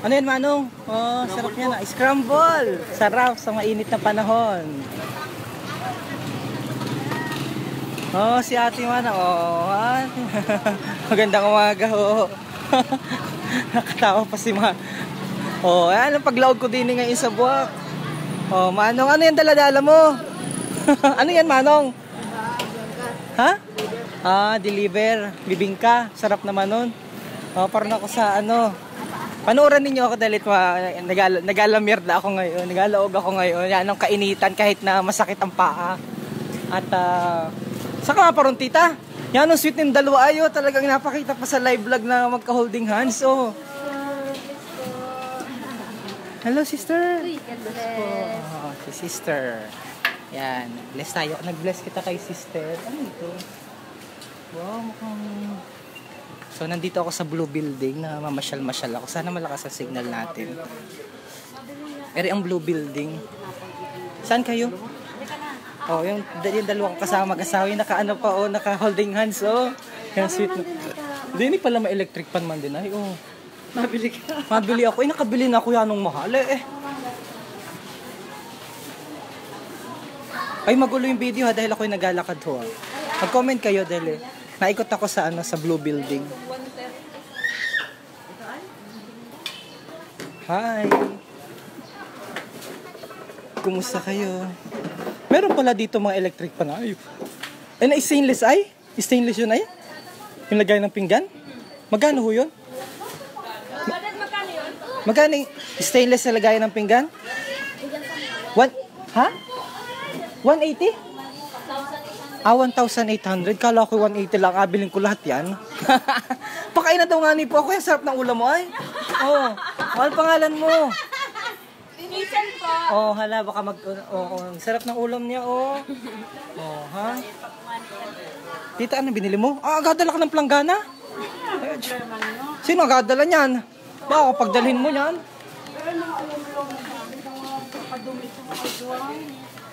Ano yan, Manong? Oh, sarap yan. Scramble! Sarap sa mainit na panahon. Oh, si Ate Manong. Oh, magandang umaga, oh. Nakatawa pa si Ma. Oh, ayan ang paglaod ko din ngayon sa buwak. Oh, Manong, ano yan dala-dala mo? Ano yan, Manong? Ha? Ah, deliver. Bibingka. Sarap naman nun. Oh, parang ako sa ano. Panoorin ninyo ako dahil nagalamirda ako ngayon. Nagalaog ako ngayon. Yan ang kainitan kahit na masakit ang paa. At saka nga parang tita. Yan ang sweet ng dalawa ayo. Talagang napakita pa sa live vlog na magka-holding hands. Oh. Hello, sister. Oh, si sister. Yan. Bless tayo. Nag-bless kita kay sister. Ano ito? Wow, mukhang... So, nandito ako sa Blue Building na mamasyal-masyal ako. Sana malakas ang signal natin. Eri ang Blue Building. Saan kayo? Oh, yung dalawang kasama mag-asawa yung naka-ano pa, oh, naka-holding hands, oh. Yan, sweet. Hindi pala may electric pan man din, ay, oh. Mabili ka. Mabili ako. Nakabili na ako yan ng mahal, eh. Ay, magulo yung video, ha, dahil ako yung naglalakad, ho. Mag-comment kayo, dahil, naikot ako sa, sa Blue Building. Hi! Kumusta kayo? Meron pala dito mga electric pan. Ay, na stainless ay? Stainless yun ay? Yung lagay ng pinggan? Magkano ho yun? Magkano yung stainless na lagay ng pinggan? Ha? 180? Ah, 1,800. Kala ko 180 lang. Abiling ko lahat yan. Pakain na daw nga ni po ako. Yung sarap ng ulam mo ay. Oh, mahal pangalan mo. Linisan po. Oh, hala, baka sarap ng ulam niya, oh. Oh, ha? Tita, ano binili mo? Ah, agadala ka ng planggana? Sino agadala niyan? Baka pagdalhin mo niyan.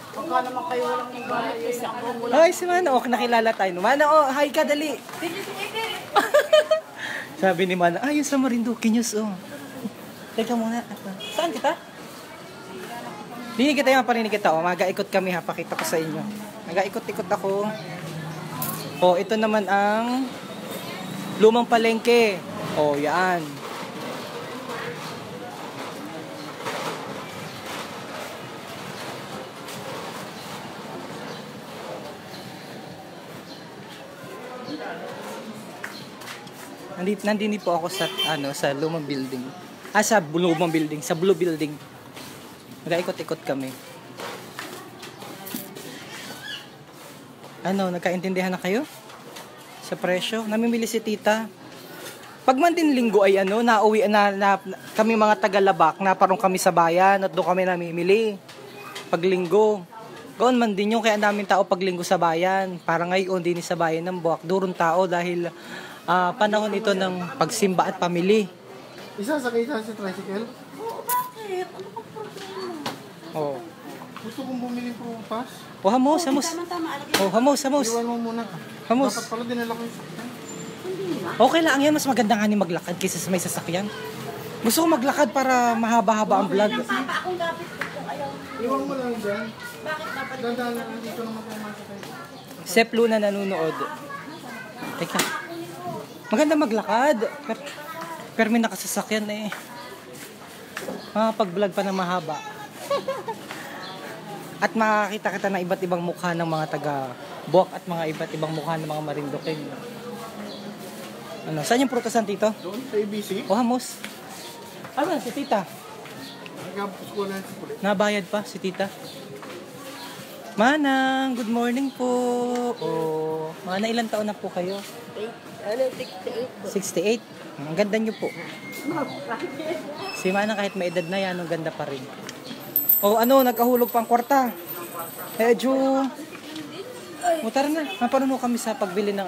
Baka naman kayo walang nagbahay. Ay, si Mana, oh, nakilala tayo. Mana, oh, hi ka, dali. Sabi ni Mana, ay, yung sa Marinduque News, oh. Teka muna. Saan kita? Hindi kita yung parinig kita, oh. Mag-aikot kami, ha. Pakita ko sa inyo. Mag-aikot-ikot ako. Oh, ito naman ang Lumang Palengke. Oh, yan. Nandini po ako sa sa Lumang Building. Ah, sa Lumang Building, sa Blue Building. Nag-ikot-ikot kami. Ano, nagkaintindihan na kayo? Sa presyo? Namimili si tita. Pag man din linggo ay nauwi na kami mga taga-Labak, na parang kami sa bayan at doon kami namimili. Pag linggo. Gawin man din yung kaya namin tao pag linggo sa bayan. Para ngayon din sa bayan ng Buwak. Durong tao dahil panahon ito ng pagsimba at pamili. Isa sakay sa tricycle? Oo, bakit? Ano ka problema? Oh. Gusto kong bumili po pass. Oh, hamos. Tama-tama. Oh, hamos. Iwan mo muna. Hamos. Dapat pala dinala ko yung sakyan. Okay lang yan. Mas maganda nga ni maglakad kaysa sa may sasakyan. Gusto ko maglakad para mahaba-haba ang vlog. Papa, akong gapit ko kung ayaw. Iwan mo lang dyan. Bakit dapat? Dandaan lang dito naman kayo masakay. Sep Luna nanonood. Teka. Maganda maglakad. Pero may nakasasakyan eh. Pag-vlog pa na mahaba. At makakita kita ng iba't ibang mukha ng mga taga-Buwak at mga iba't ibang mukha ng mga Marinduque. Ano, saan yung prutasan, tito? Doon sa ABC. Oh, hamos. Ano, si tita? Nagkampus ko lang sa kulit. Nabayad pa si tita. Manang, good morning po. Oh, Mana, ilang taon na po kayo? 68 po. 68. Ang ganda niyo po. Si Manang kahit may edad na yan, ang ganda pa rin. Oh, nagkahulog pang kwarta. Medyo... Tara na. Napanuno kami sa pagbili ng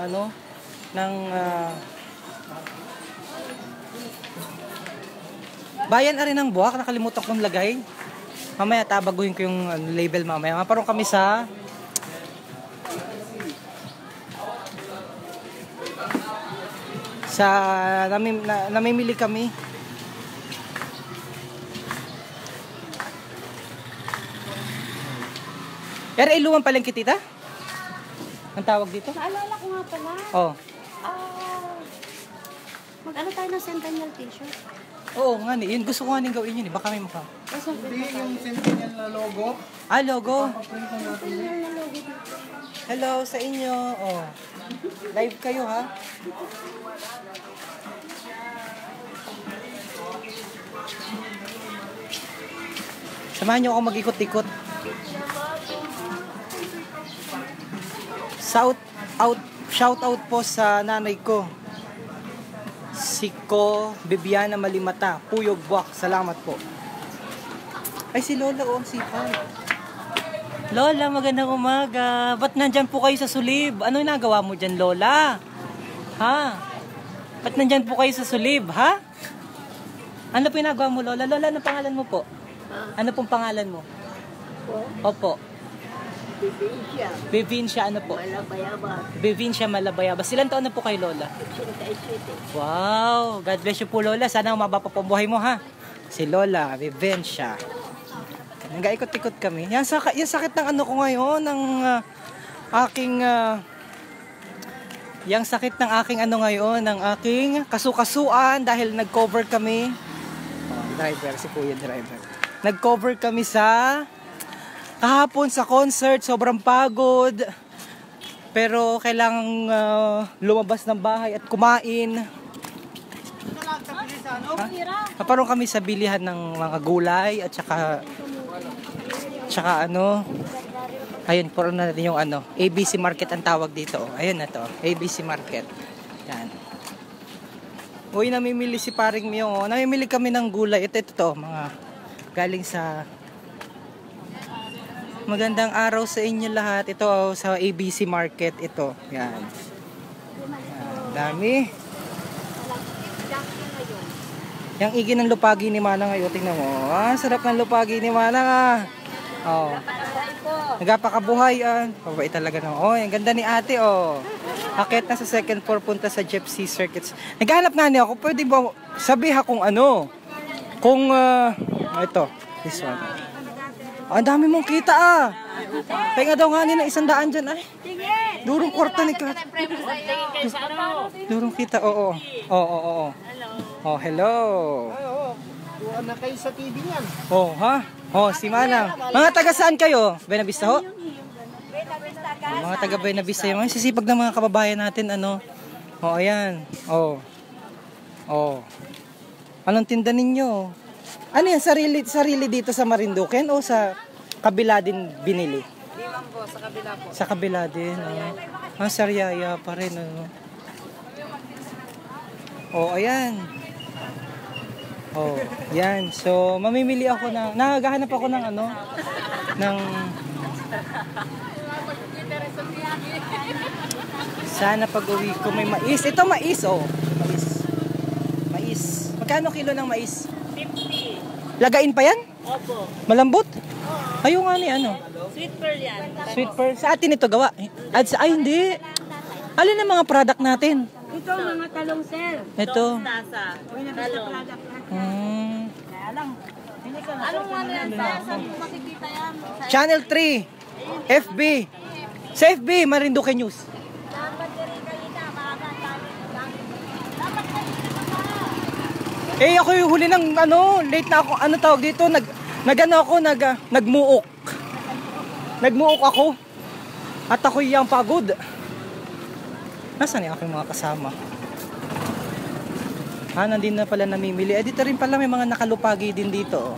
bayan rin ng Buwak. Nakalimutan kong lagay. Mamaya tabaguhin ko yung label mamaya. Maparong kami sa namimili kami Iluwan palengke, tita? Ang tawag dito? Naalala ko nga pala. Oh. Mag-ano tayo ng centennial t-shirt? Oo nga ni. Yun, gusto ko nga ning gawin yun eh. Baka may mukha. Hindi yung Centennial na logo. Logo. Paprint na natin yun. Centennial na logo dito. Hello sa inyo. Oh. Live kayo ha. Samahan niyo ako mag-ikot-ikot. Shout out po sa nanay ko. Si Ko Bibiana Malimata, Puyog Buwak. Salamat po. Ay si Lola ang sipag. Lola, magandang umaga. Ba't nandyan po kayo sa sulib? Ano nagawa mo dyan, Lola? Ha? Ba't nandyan po kayo sa sulib, ha? Ano po ginagawa mo, Lola? Lola, ano pangalan mo po? Ano pong pangalan mo? Opo. Bibinsya. Bivinsya, ano po? Malabayabas. Bivinsya Malabayabas. Ilan taon na po kay Lola? Wow! God bless you po, Lola. Sana umaba pa po ang buhay mo, ha? Si Lola, Bivinsya. Nag-ikot-ikot kami. Yung sakit ng ano ko ngayon, ng yung sakit ng aking ano ngayon, ng aking kasukasuan dahil nag-cover kami. Driver, si Kuya driver. Nag-cover kami sa kahapon sa concert, sobrang pagod. Pero kailangang lumabas ng bahay at kumain. Kaparong kami sa bilihan ng mga gulay at saka ano. Ayun, puro na natin yung ano, ABC Market ang tawag dito. Ayun na to, ABC Market. Yan. Uy, namimili si paring Mio. Namimili kami ng gulay. Ito to, mga galing sa magandang araw sa inyo lahat. Ito sa ABC Market. Ito, yan. Dami. Yang igi ng lupagi ni Manang ngayon. Tingnan mo. Sarap ng lupagi ni Manang Oh. Nagapakabuhay Pabait talaga naman. Oh, ang ganda ni ate Akit na sa second floor punta sa Gypsy Circuits. Naghahanap nga niya ako. Pwede ba sabihin kung ano? Kung ito, this one. Ang dami mong kita Kaya nga daw nga nila 100 dyan Durong kwarta ni Kat. Durong kita, oo. Oh, hello. Buwan na kayo sa TV niyan. Oh, ha? Oh, si Manang. Mga taga saan kayo? Buenavista ho? Mga taga Buenavista yung sisipag ng mga kababayan natin, ano? Oh, ayan. Oh. Anong tinda ninyo? Ano yan? Sarili dito sa Marinduque o sa kabila din binili? Limang po, sa kabila po. Sa kabila din. Sariaya pa rin, ano? Oh, ayan. Oh, yan. So, mamimili ako naghahanap ako ng ano, sana pag-uwi ko may mais. Ito mais, Mais. Magkano kilo ng mais? 50. Lagain pa yan? Opo. Malambot? Ayaw nga ni ano. Sweet pearl yan. Sweet pearl. Sa atin ito gawa. Ay, hindi. Alin ang mga product natin? Ito mga talong sir. Ito. Tasa. Talong. Anong ano yan sir? Saan po makikita yan? Channel 3. FB. Sa FB, Marinduque News. Ako yung huli ng late na ako, tawag dito, nagmuok. Nagmuok ako. At ako yung pagod. Nasaan yung aking mga kasama? Nandito na pala namimili. Dito rin pala may mga nakalupagi din dito.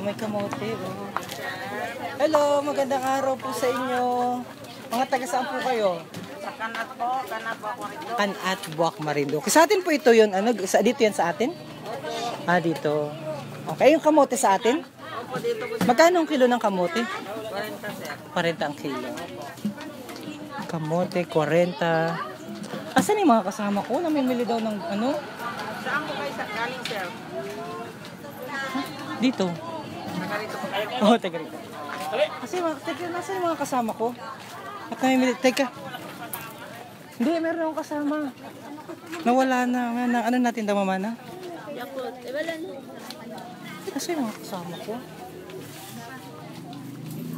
May kamote. Hello, magandang araw po sa inyo. Mga taga saan po kayo? Sa Kanat po, Marinduque. Kanat Buwak Marinduque. Sa atin po ito yun. Dito yan sa atin? Dito. Okay, yung kamote sa atin? Opo, dito po. Magkano ang kilo ng kamote? 40 sir. 40 ang kilo. Kamote, 40. Asan yung mga kasama ko? Namimili daw ng ano? Saan po kayo galing sir? Dito. Nagarito po kayo. Teka rito. Nasa yung mga kasama ko? At namimili, teka. Hindi, meron akong kasama. Nawala na. Ano natin daw, Mama na? Yakot. Wala na. Kasi yung mga kasama ko.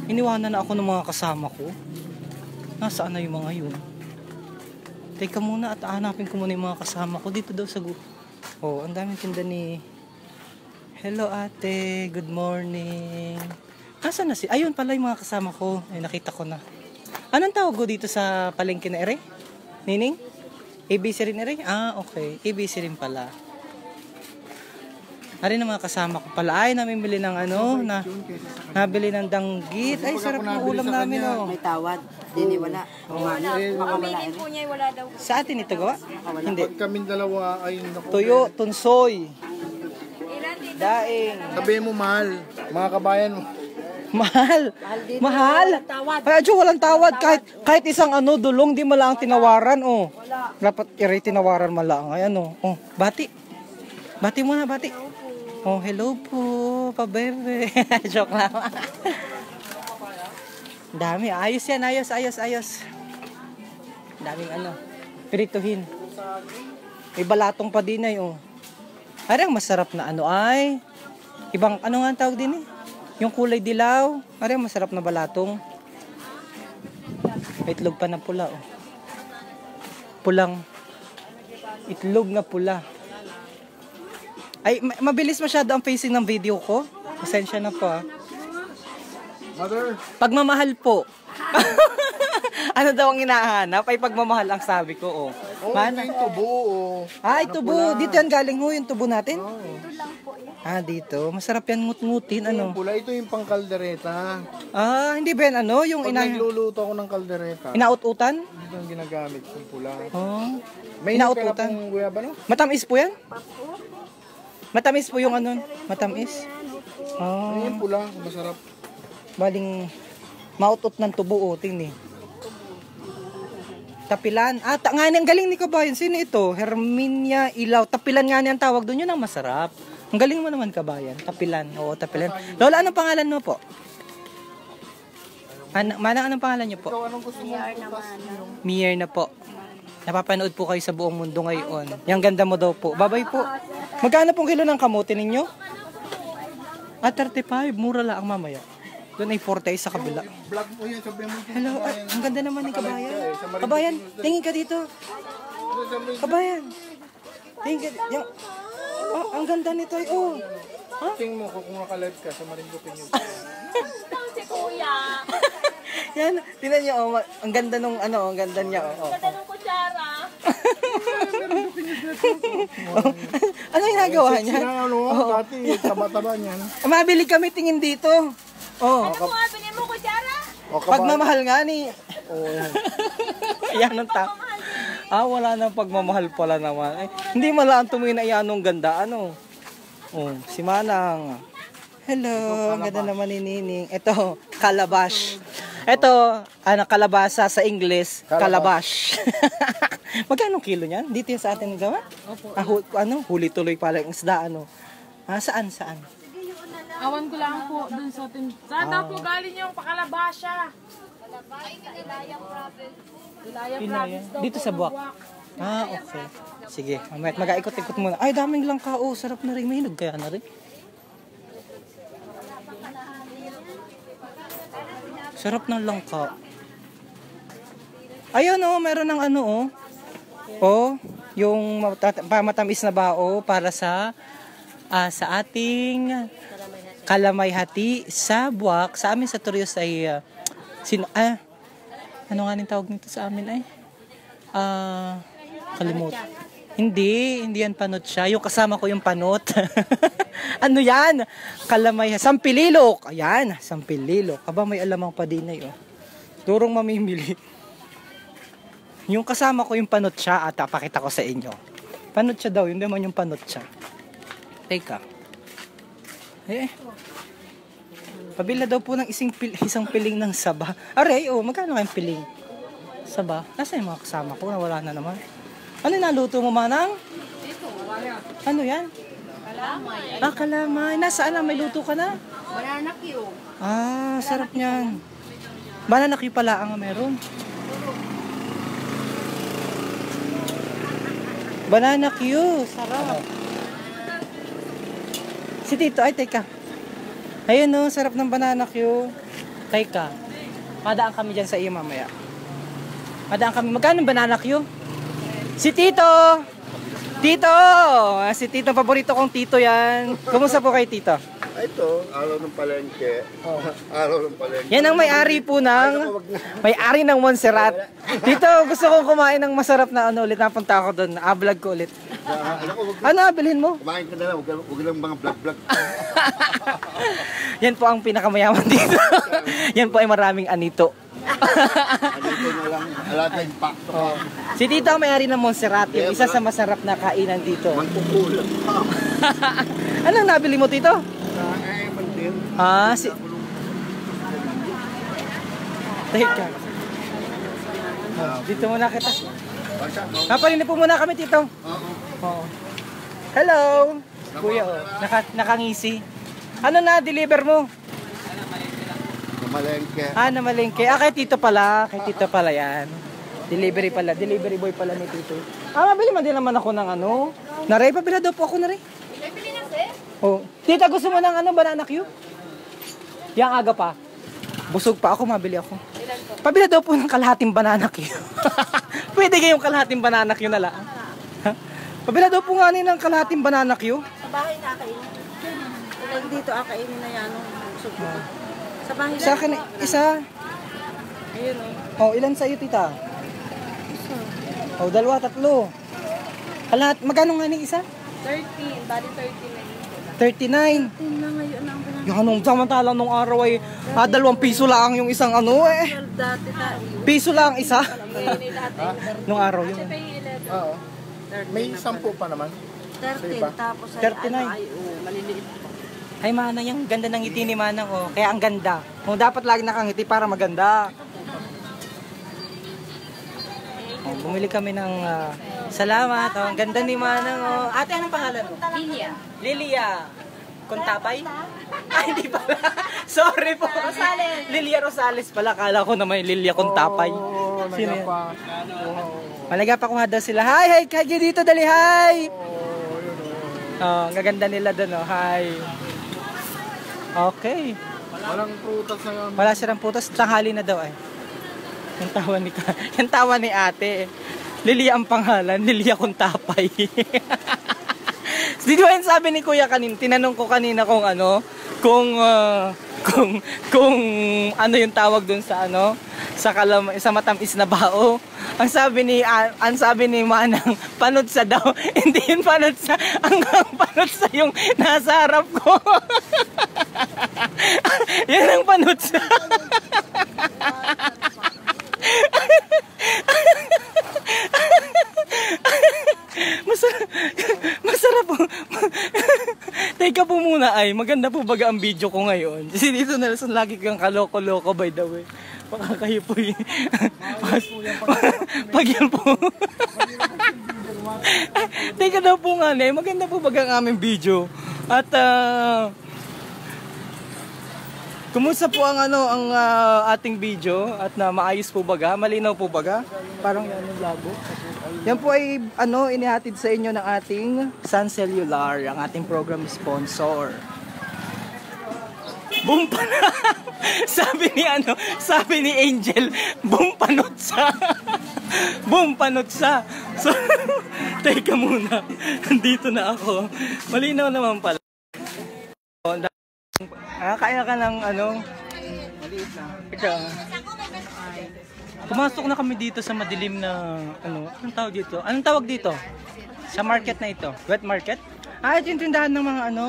Iniwanan na ako ng mga kasama ko. Nasaan na yung mga yun? Teka muna at hanapin ko muna yung mga kasama ko. Dito daw sa oh, ang daming tinda ni... Hello ate, good morning. Nasaan na si... Ayun pala yung mga kasama ko. Ay, nakita ko na. Anong tawag ko dito sa palengke na ere? Nining? ABC rin ere? Ah, okay. ABC rin pala. Ari na mga kasama ko pala. Ay, namimili ng ano, nabili ng danggit. Ay, sarap ng ulam namin, oh. May tawad. Hindi wala. Pamilin po niya, wala daw. Sa atin ito gawa? Hindi. Pag kaming dalawa ay naku. Tuyo, tunsoy, Ilan dito? daing. Sabihin mo mahal. Mga kabayan mo. Mahal. Mahal. Ay, adyo, walang tawad. Kahit isang ano, dulong, di mo lang tinawaran, oh. Dapat tinawaran mo lang. Ay, ano, oh, bati. Bati muna, bati. Oh, hello po, pabebe. Joke lang. Dami, ayos yan, ayos. Daming ano, pirituhin. May balatong pa din ay, oh. Ay, ang masarap na ano ay. Ibang, ano nga ang tawag din eh? Yung kulay dilaw. Ay, ang masarap na balatong. May itlog pa na pula, oh. Pulang itlog na pula. Ay, mabilis masyado ang pacing ng video ko. Pasensya na po, ah. Mother. Pagmamahal po. Ano daw ang hinahanap? Ay, pagmamahal ang sabi ko, oh. Oh, ito yung tubo, oh. Ay, tubo. Dito yan galing ho, yung tubo natin. Oh. Ah, dito. Masarap yan ngut-ngutin, ano. Pula, ito yung pang kaldereta. Ah, hindi ba yan, ano? Yung Pag nagluluto ako ng kaldereta, inaut-utan? ito yung ginagamit yung pula. Oh. May Inaututan. pong guyaba, no? Matamis po yan? Matamis po yung ano, matamis. Oh. Ano yung pula? Masarap. Baling mautot ng tubo, oh, tingni. Tapilan. Ah, nga ang galing ni Kabayan. Sino ito? Herminia Ilaw. Tapilan nga niya ang tawag doon. Yun ang masarap. Ang galing mo naman, Kabayan. Tapilan. Oo, tapilan. Lola, anong pangalan mo po? Manang, anong pangalan niyo po? Ikaw, anong gusto mo? Mier na po. Napapanood po kayo sa buong mundo ngayon. Yang ganda mo daw po. Babay po. Magkano pong kilo ng kamote ninyo? Ah, 35. Mura lang ang mamaya. Doon ay 40 sa kabila. Vlog mo yan, sabihin mo. Hello, ang ganda naman ni Kabayan. Kabayan, tingin ka dito. Kabayan. Tingin ka dito. Oh, ang ganda nito ay, oh. Tingin mo kung naka-live ka sa Marinduque News. Si Kuya. Yan, tingnan niyo, oh, ang ganda nung, ano, ang ganda niya, oh. Ganda ng kutsara. Ano yung nagawa niya? Sina ano, dati, taba-taba niyan. Mabili kami, tingin dito. Oh, Ano po nga, bilhin mo kutsara? O, kabayan. pagmamahal nga ni. Oo, yan. Yan ang ta. Ah, wala nang pagmamahal pala naman. Ay, hindi malaan tumingin na iyan ang ganda, ano. Oh, si Manang. Hello, ang ganda naman ni Nining. Ito, calabash. Ito, ano, kalabasa sa English, calabash. Magkano kilo niyan? Dito yung sa atin gawa? Opo. Ah, ano, huli tuloy pala yung isda, ano. Ah, saan? Awan ko lang po dun sa saan daw po galing yung pakalabasya? Pinoy. Dito sa Buwak. Ah, okay. Sige, mamaya mag-aikot-ikot muna. Ay, daming langka. Oh, sarap na rin. May hinog kaya na rin. Sarap ng langka. Ayun, oh, meron ng ano, oh. Oh, yung matamis na bao para sa ating kalamay-hati sa Buwak. Sa amin sa Turios ay ano nga ning tawag nito sa amin ay? Kalimut. Hindi yan panot siya. Yung kasama ko yung panot. Ano yan? Kalamay, sampililok. Ayan, sampililok. Aba, may alamang pa din ay, oh. Durong mamimili. Yung kasama ko yung panot siya at pakita ko sa inyo. Panot siya daw, yun naman yung panot siya. Teka. Pabila daw po ng isang piling ng saba. Aray, oh, magkano kayong piling? Saba? Nasaan yung mga kasama ko? Nawala na naman. Ano naluto mo, Manang? Ano yan? Kalamay. Ah, kalamay. Nasaan na? May luto ka na? Banana Q. Ah, sarap niyan. Banana Q pala ang meron. Banana Q. Sarap. Si Tito, ay teka. Ayun no, sarap ng banana Q. Teka. Madaan kami dyan sa iyo mamaya. Madaan kami. Magkano ang banana Q? Si Tito! Tito! Si Tito, paborito kong Tito yan. Kumusta po kay Tito? Ito, araw ng palengke. Araw ng palengke. Yan ang may-ari po may-ari ng Montserrat. Tito, gusto kong kumain ng masarap na ulit. Napunta ako doon. Vlog ko ulit. Ano, bilhin mo? Kumain ka na lang, huwag lang mga vlog-vlog. Yan po ang pinakamayaman dito. Yan po ay maraming anito. Dito na lang, alaga impacto ka. Si Tito ang may-ari ng Montserrat. Yung isa sa masarap na kainan dito. Magkukulang pa. Anong nabili mo, Tito? Mantin. Teka. Dito muna kita. Kapalinin po muna kami, Tito. Oo. Hello. Kuya, nakangisi. Ano na-deliver mo? Malengke. Namalengke. Kay Tito pala. Kay Tito pala yan. Delivery pala. Delivery boy pala ni Tito. Mabili man din naman ako ng ano. Naray, pabila daw po ako, Naray. Bili na, sir. Oh. Tita, gusto mo ng banana Q? Yang aga pa. Busog pa ako, mabili ako. Pabila daw po ng kalahating banana Q. Pwede kayong kalahating banana Q na lang. Pabila daw po nga ng kalahating banana Q. Sa bahay na akainin. Ilan dito akainin na yan. Busog ko. Sa bahay na. Sa akin, isa. Ayun Ilan sa iyo, Tita? Isa. Dalawa, tatlo. Magkano nga isa? 13. Bali 13 na yun. 39. Na ngayon ang banana. Yung samantalang nung araw ay 2 piso lang yung isang Dati tayo. Piso lang isa. Dati. Nung araw yun. Oo. May 10 pa naman. 13. Tapos ay 39. Maliliit. Ay, Manang, yung ganda ng ngiti ni Manang, Kaya ang ganda. Kung dapat lagi nakangiti para maganda. Bumili kami ng salamat. Ang ganda ni Manang, Ate, anong pangalan mo? Lilia. Kuntapay? Ay, hindi pala. Sorry po. Rosales. Lilia Rosales pala. Kala ko na may Lilia Kuntapay. Sino yan? Malaga pa kuha daw sila. Hi, kaya dito, dali, hi! Ang gaganda nila doon, hi. Okay. Walang prutas na yun. Wala silang putas. Tanghali na daw, Yung tawa ni ate. Lilia ang pangalan. Lilia Kuntapay. Di ba yung sabi ni Kuya kanina, tinanong ko kanina kung kung ano yung tawag dun sa sa matamis na bao. Ang sabi ni Manang, panutsa daw. Hindi yun panutsa, hanggang panutsa yung nasa harap ko. Yan ang panutsa. Masarap po. Teka po muna maganda po baga ang video ko ngayon. Kasi dito na lagi kang kaloko-loko by the way. Pakakayo po yun. Pag yan po. Teka daw po nga maganda po baga ang aming video. At kumusta po ang ating video at na maayos po baga? Malinaw po baga? Parang yan yung labo. Yan po ay inihatid sa inyo ng ating Sun Cellular, ang ating program sponsor. Boom sabi ni Angel, boom panutsa. Boom panutsa. So, teka muna. Nandito na ako. Malinaw naman pala. Kaya ka ng maliit na. Ikaw. Pumasok na kami dito sa madilim na anong tawag dito? Anong tawag dito? Sa market na ito. Wet market? Ito yung tindahan ng mga 5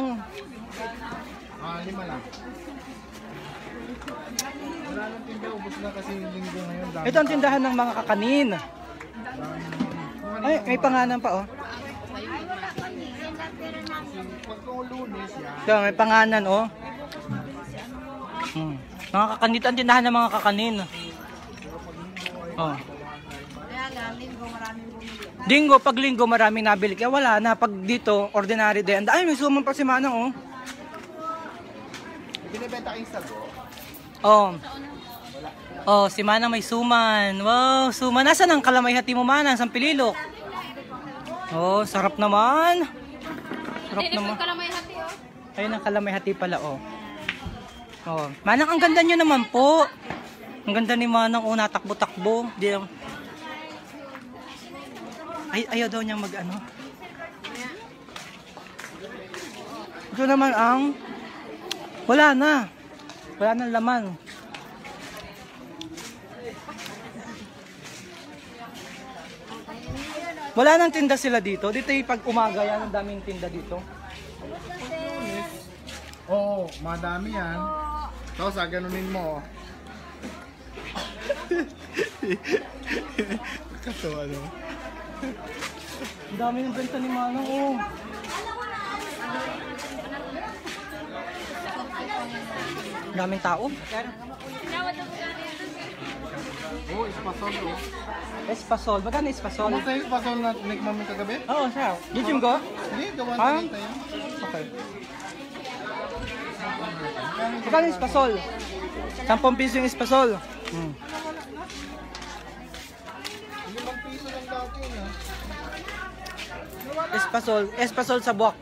lang. Wala nang tinda, ubos na kasi yung linggo ngayon. Ito ang tindahan ng mga kakanin. Ay, may pangalan pa Pagkong Lunes yan. Ito, may pangalan Mga kakanin, ito ang tindahan ng mga kakanin. Linggo, pag linggo maraming nabili. Kaya wala na. Pag dito, ordinary din. Ay, may suman pa si Manang, Binibenta kayong sago? Si Manang may suman. Wow, suman. Nasaan ang kalamay hati mo, Manang? Sa Pililok. Sarap naman. Sarap naman. Kalamay hati, Ayun ang kalamay hati pala, oh. Oh. Manang, ang ganda nyo naman po. Ang ganda ni Manang, oh, natakbo-takbo. Ayaw daw niyang mag-ano. Ito naman ang wala na laman. Wala nang tinda sila dito. Dito yung pag umaga yan, ang daming tinda dito. Oo, madami yan. Tapos ganunin mo. Katawa no? Ang dami ng benta ni Manang, oh. Ang daming tao. Oo, espasol oh. Espasol. Magkano espasol? Ano tayo espasol na tikman mo kagabi? Oo, siya. Gijim ko? Hindi, gawa Ha? na tayo. Okay. Magkano espasol? 10 piso yung espasol. Hmm. 5 piso lang dati yun ha. Espasol sa buwak.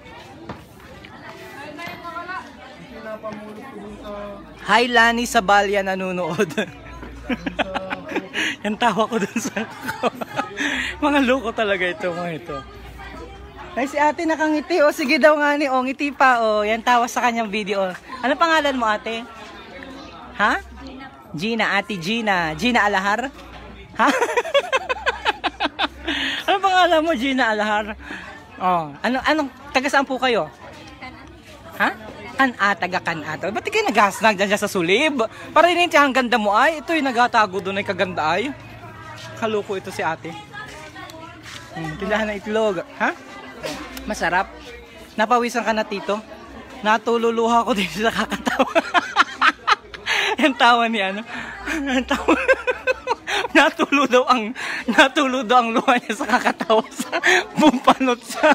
Pinapamulot ko dun sa... Hi Lani Sabalya nanonood. Yan tawa ko dun sa mga loko talaga ito, mga ito. Ay, si ate nakangiti. O, sige daw nga ni. O, ngiti pa. O, yan tawa sa kanyang video. Ano pangalan mo, ate? Ha? Gina, ate Gina. Gina Alahar? Ha? Ano pangalan mo, Gina Alahar? O, anong, taga saan po kayo? Ha? Taga-Kanata. Ba't kayo nagasnag dyan sa sulib? Para rin siya, ang ganda mo ay. Ito yung nagatago doon ay kaganda ay. Kaloko ito si ate. Tindahan ng itlog. Ha? Masarap. Napawisan ka na, tito. Natululuha ko din sa kakatawa. Yung tawa ni ano. Yung tawa. Natulo daw ang luha niya sa kakatawa sa bumpanot sa.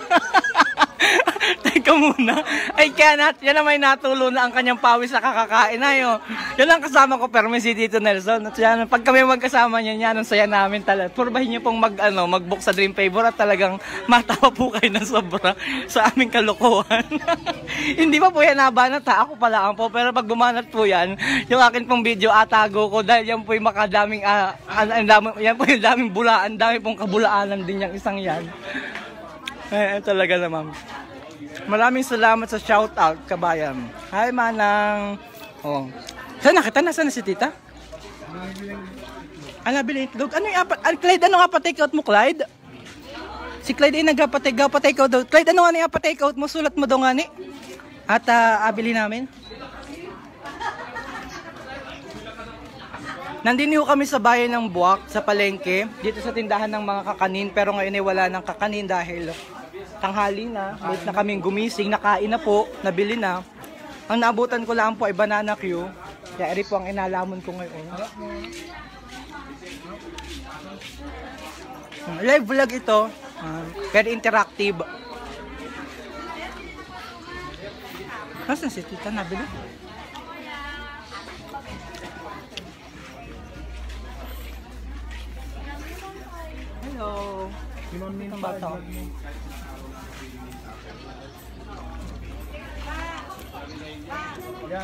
Teka muna. Ay, kaya yan na may natulo na ang kanyang pawis sa kakakain na yun. Yan ang kasama ko, pero may si Tito Nelson. At yan, pag kami magkasama niya, yan ang saya namin talaga. Purbahin niyo pong mag-book sa Dream Favor at talagang matawa po kayo ng sobra sa aming kalokohan. Hindi pa po yan nabanat ha. Ako pala ang po. Pero pag bumanat po yan, yung akin pong video atago ko dahil yan po yung makadaming, yan po yung daming bulaan. Dami pong kabulaanan din yung isang yan. Talaga naman. Maraming salamat sa shoutout, kabayan. Hi, Manang. Oh. Saan nakita? Nasaan na si tita? Nabili itlog. Ano yung Clyde, ano nga pa-take out mo, Clyde? Si Clyde ay nagpa-take out daw. Clyde, ano nga na yung pa-take out mo? Sulat mo daw nga ni. At abili namin. Nandito kami sa bayan ng Buwak, sa palengke. Dito sa tindahan ng mga kakanin. Pero ngayon ay wala ng kakanin dahil tanghali na, late na kaming gumising, nakain na po, nabili na. Ang naabutan ko lang po ay banana Q. Kaya eri po ang inalamon ko ngayon. Live vlog ito, very interactive. Nasaan si tita, nabili? Hello. Ang bata. Yeah.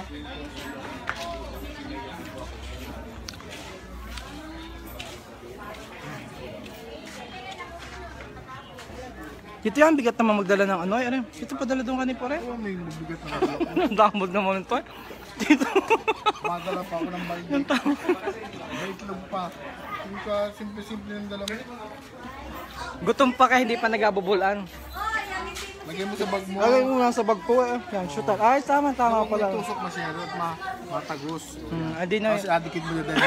Dito yan, bigat naman magdala ng ano. Ay, dito pa dala doon kanin po rin. Oo, may bigat na Ang damod naman ito. Dito. Madala pa ako ng balik. Baitlog pa. Hindi ka simple-simple yung dala mo. Gutom pa ka, hindi pa nagabubulan. Lagay mo sa bag mo. Lagay mo lang sa bag ko. Yan, shooter. Ay, tama pala. Huwag itusok masyado at matagos. Adi na. Kasi adikit mo na dahil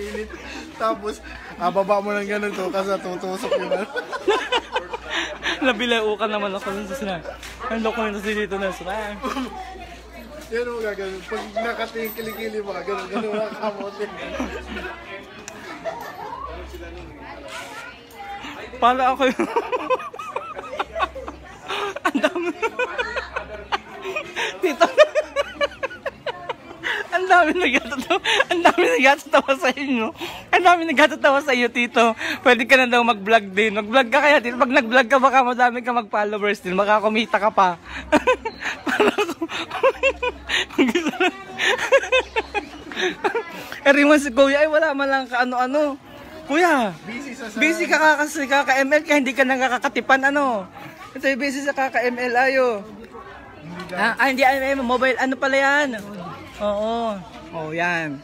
init. Tapos, baba mo lang ganun to kasi tutusok yung ano. Nabilao ka naman ako sa sinag. Ang loko nito si Tito Nelson. Yan mo gagawin. Pag nakatingin kilikili mo, ganun mga kamote. Para ako yung... Ang dami. Tito. Ang dami nagyatot. Tito. Ang dami nagtatatawa sa inyo. Ang dami nagtatatawa sa iyo, Tito. Pwede ka na daw mag-vlog din. Mag-vlog ka kaya, Tito. Pag nag-vlog ka, baka madami ka mag-followers din. Makakumita ka pa. Eriman si Kuya, ay wala man lang ka-ano-ano. Kuya, busy ka kasi kaka-ML ka, hindi ka nakakatipan, ano. Ito yung busy sa kaka-ML, ayo. Hindi, mobile, ano pala yan? Oo. Oh, yan.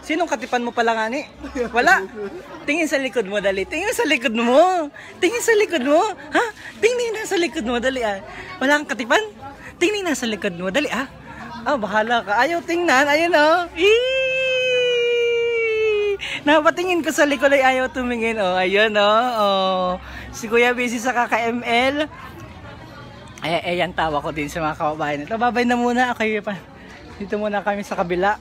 Sinong katipan mo pala nga ni? Wala. Tingin sa likod mo, dali. Tingin sa likod mo. Tingin sa likod mo. Ha? Tingin na sa likod mo, dali ah. Wala kang katipan? Tingin na sa likod mo, dali ah. Ah, bahala ka. Ayaw tingnan. Ayun oh. Napatingin ko sa likod ay ayaw tumingin. Oh, ayun oh. Oh. Si Kuya busy sa kaka-ML. Ayan, tawa ko din sa mga kababayan. Ito, babay na muna. Okay pa. Dito muna kami sa kabila.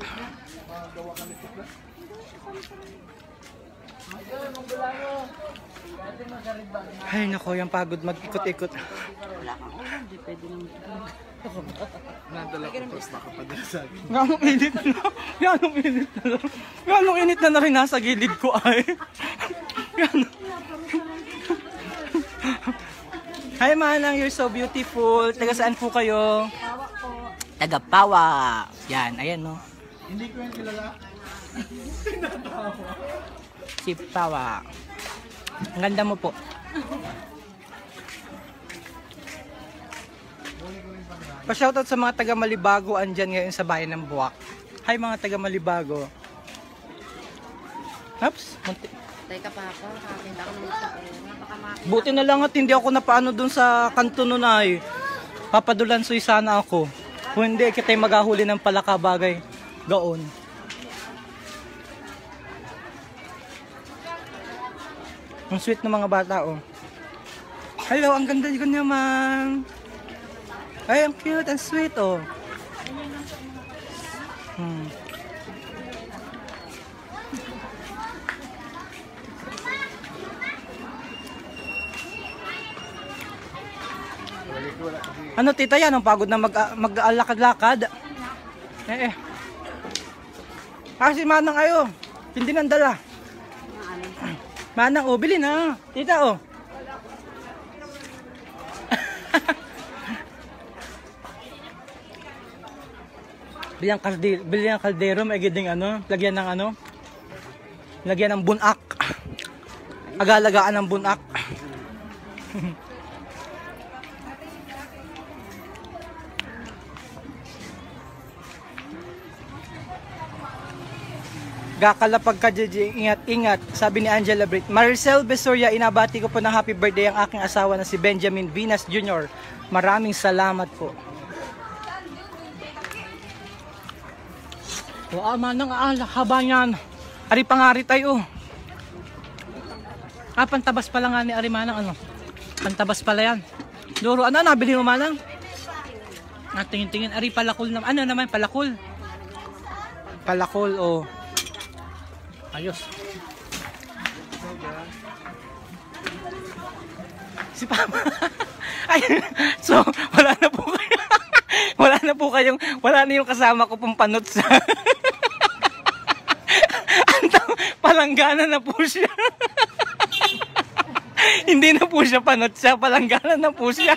Ay, nako, yung pagod mag-ikot-ikot. Wala kang ulam, di pwede nang Nadala ko tapos nakapadala sa akin. Ganong init na. Ganong init na. Ganong init na rin nasa gilid ko ay. Hi Manang, you're so beautiful. Taga saan po kayo? Pawa po. Taga Pawa. Yan, ayan no. Hindi ko yung kilala. Si Pawa. Ang ganda mo po. Pa-shoutout sa mga taga Malibago andyan ngayon sa bayan ng Buwak. Hi mga taga Malibago. Oops. Teka pa ako, kakakita ko naman sa pera. Buti na lang at hindi ako napaano dun sa kanto nun ay. Papadulan soy sana ako. Kung hindi, kita'y maghahuli ng palaka bagay. Gaon. Ang sweet ng mga bata oh. Hello, ang ganda ko naman. Ay, ang cute, ang sweet oh. Ano tita yan? Ang pagod na mag-alakad-lakad. Kasi Manang ayo. Hindi nang dala. Manang, oh, bili na. Tita, oh. Bili ang kaldero, may giding ano, lagyan ng ano, lagyan ng bunak. Agalagaan ng bunak. Gakalapag ka, JJ, ingat-ingat, sabi ni Angela Britt. Maricel Besoria, inabati ko po ng happy birthday ang aking asawa na si Benjamin Vinas Jr. Maraming salamat po. Wow, Manang, haba niyan. Ari pangari tayo. Pantabas pala nga ni Ari Manang, ano? Pantabas pala yan. Duro, ano, nabili mo Manang? Tingin-tingin, Ari palakul naman. Ano naman, palakul? Palakul, oh. Ayos. Si Papa. Ay, so, wala na po kayo. Wala na yung kasama ko pong panot sa. Palanggana na po siya. Hindi na po siya panot siya, palanggana na po siya.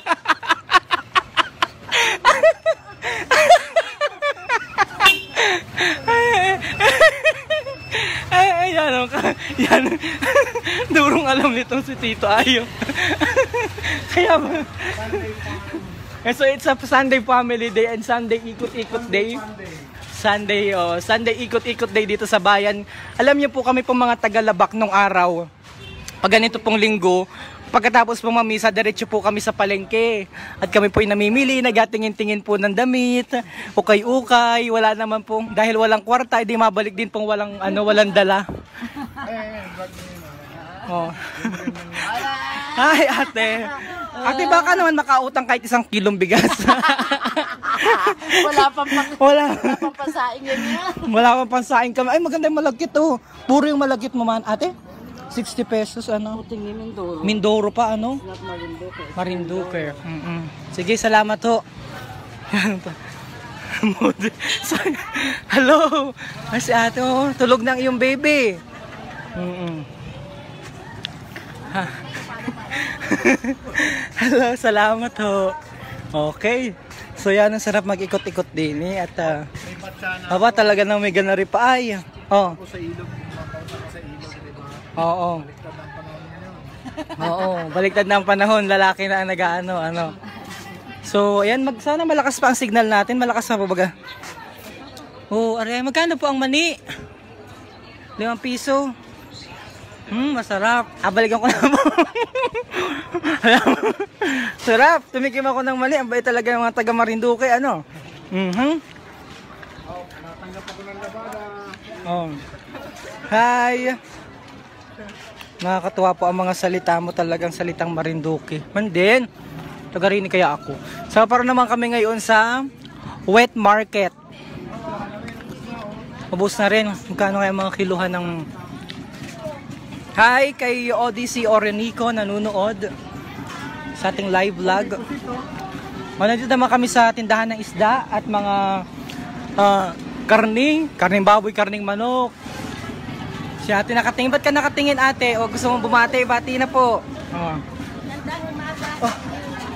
Yan. Durong alam nitong si Tito Ayo. Kaya ba? So it's a Sunday family day and Sunday ikot-ikot day. Sunday ikot-ikot day dito sa bayan. Alam niyo po kami pong mga taga-Labak nung araw. Pag ganito pong linggo, pagkatapos pong mamisa, diretso po kami sa palengke. At kami po ay namimili, nagatingin-tingin po ng damit, ukay-ukay, wala naman po. Dahil walang kwarta, hindi mabalik din pong walang dala. Oh. Ay, ate. Ate, baka naman makautang kahit 1 kilong bigas. Wala pang pasaing yan yan. Wala pang pansaing kami. Ay, maganda yung malagkit oh. Puro yung malagkit mo man, ate. 60 pesos, ano? Puting ni Mindoro. Mindoro pa, ano? Not Marinduque. Marinduque. Sige, salamat ho. So, hello! Ay, si ate, oh, tulog na ang iyong baby. Ha. Hello, salamat ho. Okay. So yan, ang sarap mag-ikot-ikot din at aba talaga nang may ganari pa ay. Oh. Sa ilog, sa ilog, diba? Oo. Baliktad ng panahon ngayon. Oo, baliktad na ang panahon, lalaki na ang nag-aano, ano. So, ayan, sana malakas pa ang signal natin, malakas na po baga. Oh, are, magkano po ang mani? 5 piso. Masarap. Balikan ko na po. Sarap. Tumikim ako ng mani. Ang bait talaga yung mga taga Marinduque, ano? Natanggap ako ng labada. Oh. Hi. Nakakatuwa po ang mga salita mo, talagang salitang Marinduque. Man din. Taga-Rini kaya ako. So, para naman kami ngayon sa wet market. Ubus na rin. Magkano kaya mga kiluhan ng... Hi kay Odyssey Orenico, nanunood sa ating live vlog. Nandito naman kami sa tindahan ng isda at mga karning baboy, karning manok. Si ate nakatingin. Ba't ka nakatingin ate? O gusto mong bumati? Bati na po.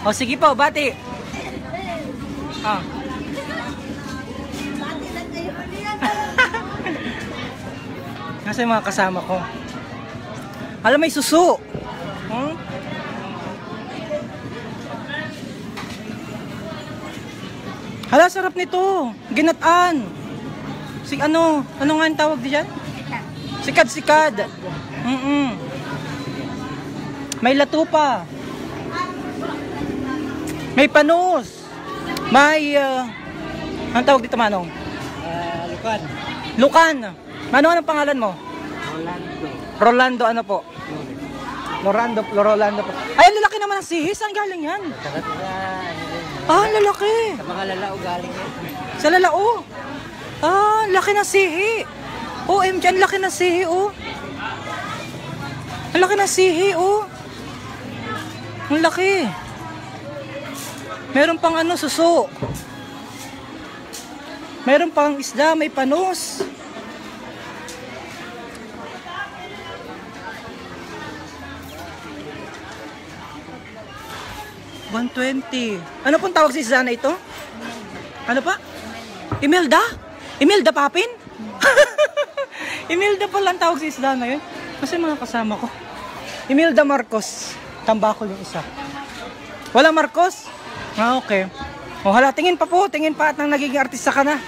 O sige po, bati. Kasi mga kasama ko. Alam, may suso. Hala, sarap nito. Ginataan. Ano nga ang tawag diyan? Sikad-sikad. May lato pa. May panos. May ang tawag dito, Manong? Lukan. Lukan. Manong, anong pangalan mo? Rolando ano po? Rolando po. Ay, lalaki naman ang sihis. Saan galing yan? Lalaki. Sa mga lalao galing yan. Sa lalao. Laki ng sihi. OMG, ang laki ng sihi, oh. Ang laki ng sihi, oh. Ang laki. Meron pang suso. Meron pang isda, may panos. $120. Ano pong tawag sa isda na ito? Ano pa? Imelda? Imelda Papin? Imelda pala ang tawag sa isda na yun. Kasi mga kasama ko. Imelda Marcos. Tambakol yung isa. Wala Marcos? Okay. O hala, tingin pa po. Tingin pa at nang nagiging artista ka na.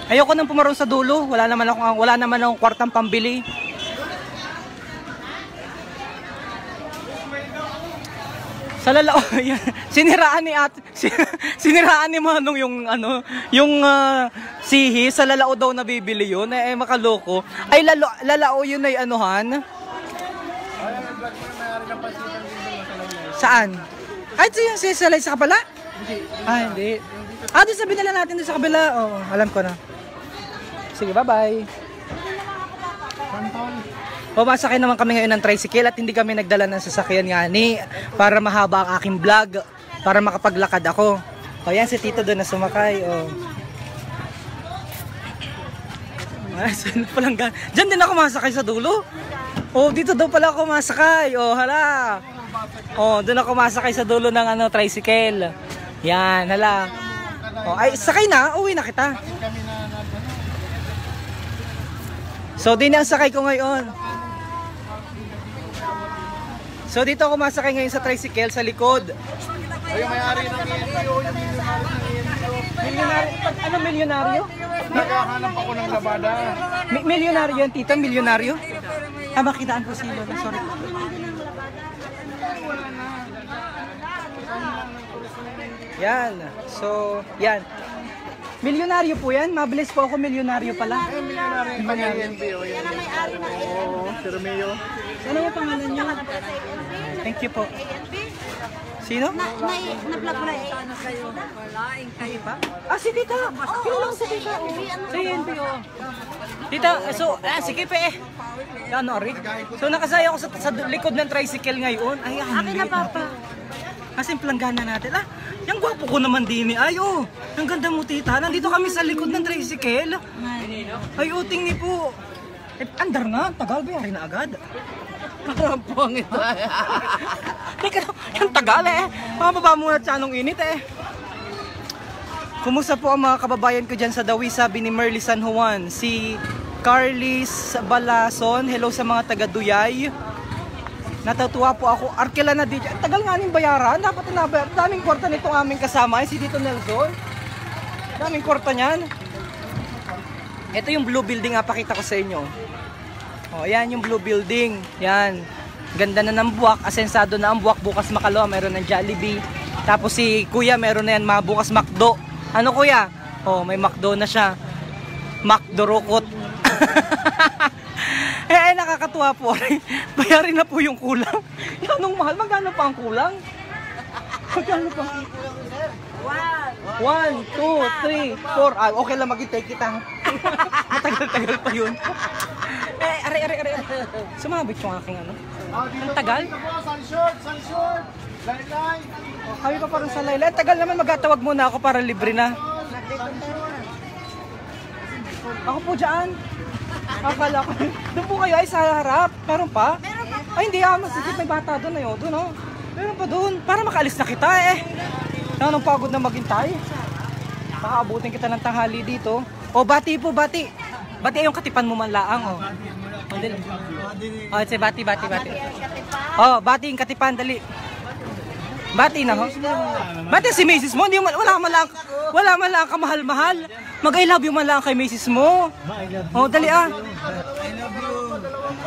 Ayoko nang pumaroon sa dulo. Wala naman akong kwartang pambili. Sa lalao, siniraan ni Manong yung sihi, sa lalao daw nabibili yun. Makaloko. Ay, lalao yun ay anuhan. Saan? Ay, ito yung sisalay sa kabala? Hindi. Doon sabihin nila natin doon sa kabila. Oo, alam ko na. Sige, bye-bye. Masakay naman kami ngayon ng tricycle at hindi kami nagdala ng sasakyan nga ni para mahaba ang aking vlog, para makapaglakad ako. Yan si Tito doon na sumakay. Diyan din ako masakay sa dulo. Dito daw pala ako masakay. Hala. Doon ako masakay sa dulo ng tricycle. Yan, hala. Ay, sakay na. Uwi na kita. So, din ang sakay ko ngayon. So, dito ako masakay ngayon sa tricycle sa likod. Ay, may-ari ng ENPO, yung Milyonaryo? Ano milyonaryo? naghahanap ako ng labada. Milyonaryo yan, tita? Milyonaryo? Makitaan ko si Lola. Sorry. Yan. So, yan. Milyonaryo po yan. Mabilis po ako, milyonaryo pala. Milyonaryo yung ENPO. Yan ang may-ari ng ANP. Si Romeo. Ano yung pangalan niyo? Thank you po. Sino? Na-vlog mo na eh. Si tita. Kilala ko si tita. Sa ENPO. Tita, so, sige pa eh. Ano, Ari? So, nakasaya ako sa likod ng tricycle ngayon. Ay, Akin na, Papa. Kasi planggana natin. Yung gwapo ko naman din eh. Ay, oh, ang ganda mo, tita. Nandito kami sa likod ng tricycle. Ay, uting ni po. Eh, andar nga. Tagal ba yari na agad? Karampong ito. Teka, yung tagal eh. Mababa muna siya nung init eh. Kumusta po ang mga kababayan ko dyan sa Dawi, sabi ni Merly San Juan. Si Carlis Balason, hello sa mga taga-Duyay. Natutuwa po ako, Arkela na dito. Tagal nga ning bayaran, dapat inabayaran. Daming kwarta nitong aming kasama, si Dito Nelson. Daming kwarta niyan. Ito yung blue building, pakita ko sa inyo. O, yan yung blue building. Yan. Ganda na ng buwak, asensado na ang buwak. Bukas Makalawa, meron ng Jollibee. Tapos si Kuya, meron na yan, bukas McDo. Ano Kuya? Oh, may McDo na siya. McDo Rukot. Nakakatuwa po. Bayarin na po yung kulang. Anong mahal? Magkano pa ang kulang? Magkano pa? 1, 2, 3, 4. Okay lang, mag-take kita. Matagal-tagal pa yun. Are. Sumabit yung aking ano. Ang tagal? Sunshort. Laylay. Kami pa parang sa Laylay. Tagal naman, magtatawag muna ako para libre na. Ako po dyan. Akala ko. Doon po kayo ay sa harap. Meron pa? Ay hindi masigit may bata doon ayo. Doon oh. Meron pa doon. Para makaalis na kita eh. Anong pagod na maghintay. Baka abutin kita ng tanghali dito. O bati po, bati. Bati ay yung katipan mo man laang oh. Oh, bati. Oh, bati yung katipan, dali. Bati na ho. Bati si Mrs. mo, wala man lang kamahal-mahal. Mag-I love you man lang kay Mrs. mo. Oh, dali ah.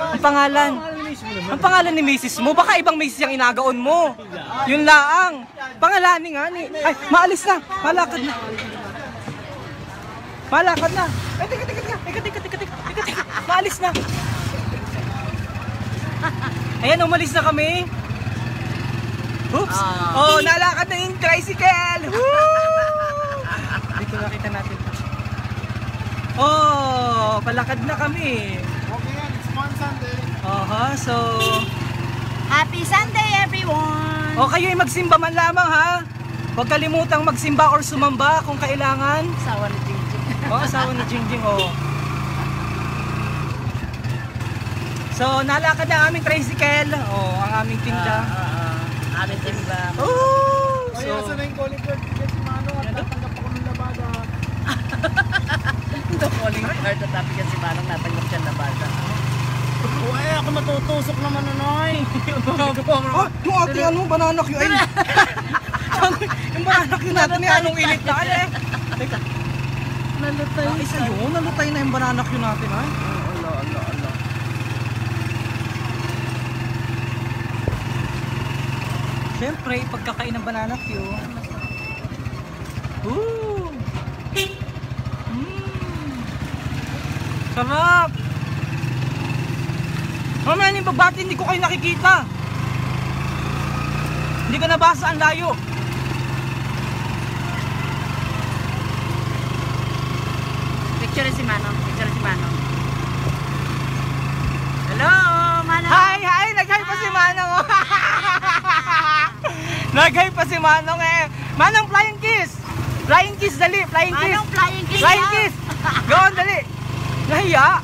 Ang pangalan ni Mrs. mo, baka ibang Mrs. yung inagaon mo. Yun laang. Pangalanin nga ni. Ay, maalis na. Malakad na. Ay, tika. Maalis na. Ayan, umalis na kami. Oops! Oh, nalakad na yung tricycle! Woo! Dito nakita natin. Oh, palakad na kami. Okay yan, it's fun Sunday. So... Happy Sunday, everyone! O, kayo ay magsimba man lamang, ha? Huwag kalimutang magsimba or sumamba kung kailangan. Asawa ni Jingjing. Asawa ni Jingjing, So, nalakad na aming tricycle. Ang aming tinda. Aming timba. Oh! Ay, asa na yung calling card ticket si Mano at tatanggap ako ng labada. Ito calling card at tabi kasi Manong natanggap siya na bata. Uy, ako matutusok naman Noy. Yung ating banana Q ay... yung banana Q natin ni anong init na eh. Teka. Nalutay. Isa yun, nalutay na yung banana Q natin ay. Allah. Siyempre, pagkakain ng banana Q. Ooh! Sarap! Mamaya yung pagbati, hindi ko kayo nakikita. Hindi ka nabasa, ang layo. Picture si Manong. Hello, Manong. Hi! Nag-hi pa si Manong. Nag-hi pa si Manong eh. Manong, flying kiss! Flying kiss, dali! Flying kiss! Manong, flying kiss! Flying kiss! Go on, dali! Nahiya!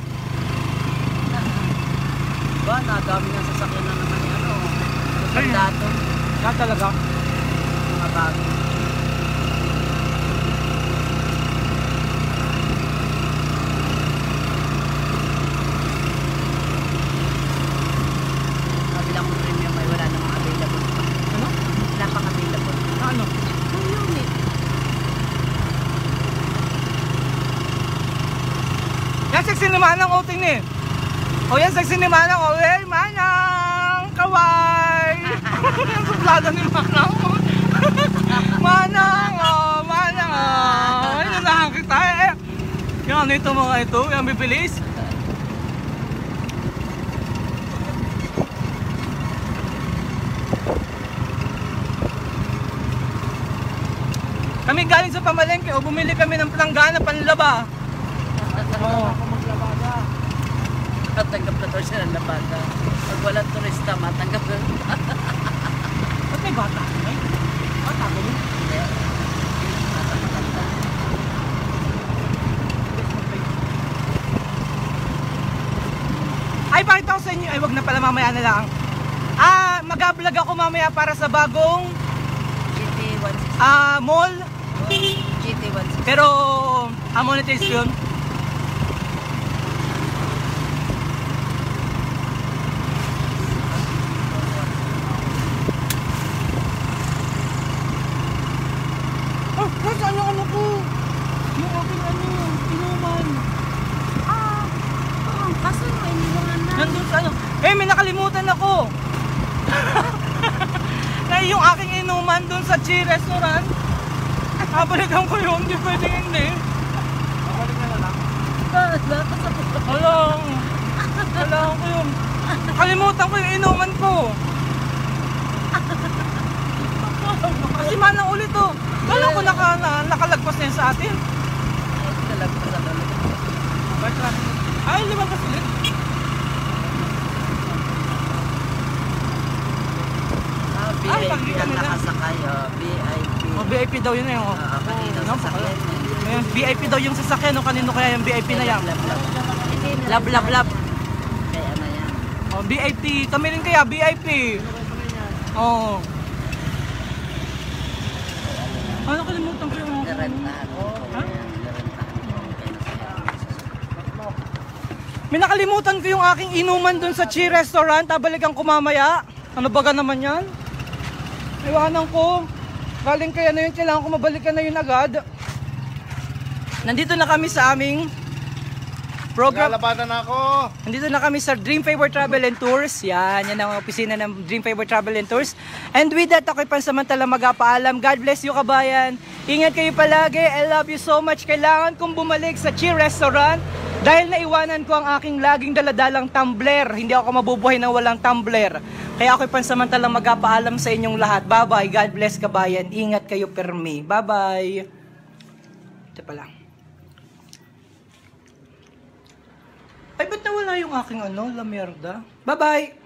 Ba, nadami ng sasakyan na naman yan. Dato. Talaga? Mga bago. Kabilang mo premium ay wala namang available. Ano? Wala pang available. Ano? Ang unit. Yan, sexy ni Manang outing ni. O yan, sexy ni Manang. O, hey, Manang! Kaway! Ang suplada ni Manang. Manang! O, Manang! Ay, nanahan kita eh. Yung ano ito mga ito, yung bibilis. Kami galing sa pamalengke o bumili kami ng planggana panlaba. Oh. Matanggap na daw siya ng bata. Pag walang turista, matanggap na. Ba't may bata? Ay, bata ko yun. Ay, pakita ko sa inyo. Ay, wag na pala, mamaya na lang. Mag-vlog ako mamaya para sa bagong GT160. mall. GT160. Pero, monetize yun. Oh, nasaan yung ano ko? Yung aking inuman. Kaso mo, iniwangan na. Nandun sa ano. Eh, may nakalimutan ako. Na yung aking inuman dun sa Chi Restaurant. Babalikan ko yun. Hindi pwedeng hindi. Alam ko yun. Kalimutan ko yung inuman ko. Kasi manang ulit oh. Kala ko nakalagpas na yun sa atin. Nalagpas na lang. Ay, lumabas ulit. VIP pagkita ang nila. nakasakay. VIP. Oh, VIP daw yun eh. Oh. Kanino sasakyan. Ayan, VIP daw yung sasakyan. No? Kanino kaya yung VIP na yan? Lab. Lab. Kaya na yan. Oh, VIP. Kami rin kaya, VIP. Oo. Ano kalimutan ko yung... Narentahan. Ha? Narentahan. May nakalimutan ko yung aking inuman dun sa Chi Restaurant. Babalikan ko mamaya. Ano baga naman yan? Iwanan ko. Galing kaya na yun. Kailangan ko mabalikan na yun agad. Nandito na kami sa aming program. Naglalabatan ako. Nandito na kami sa Dream Favor Travel and Tours. Yan ang opisina ng Dream Favor Travel and Tours. And with that, ako'y pansamantala magpaalam. God bless you, kabayan. Ingat kayo palagi. I love you so much. Kailangan kong bumalik sa Chi Restaurant dahil naiwanan ko ang aking laging daladalang tumbler. Hindi ako mabubuhay na walang tumbler. Kaya ako'y pansamantala magpaalam sa inyong lahat. Bye-bye. God bless, kabayan. Ingat kayo, permi. Bye-bye. Ito pala. Ay, ba't nawala yung aking la merda? Bye-bye!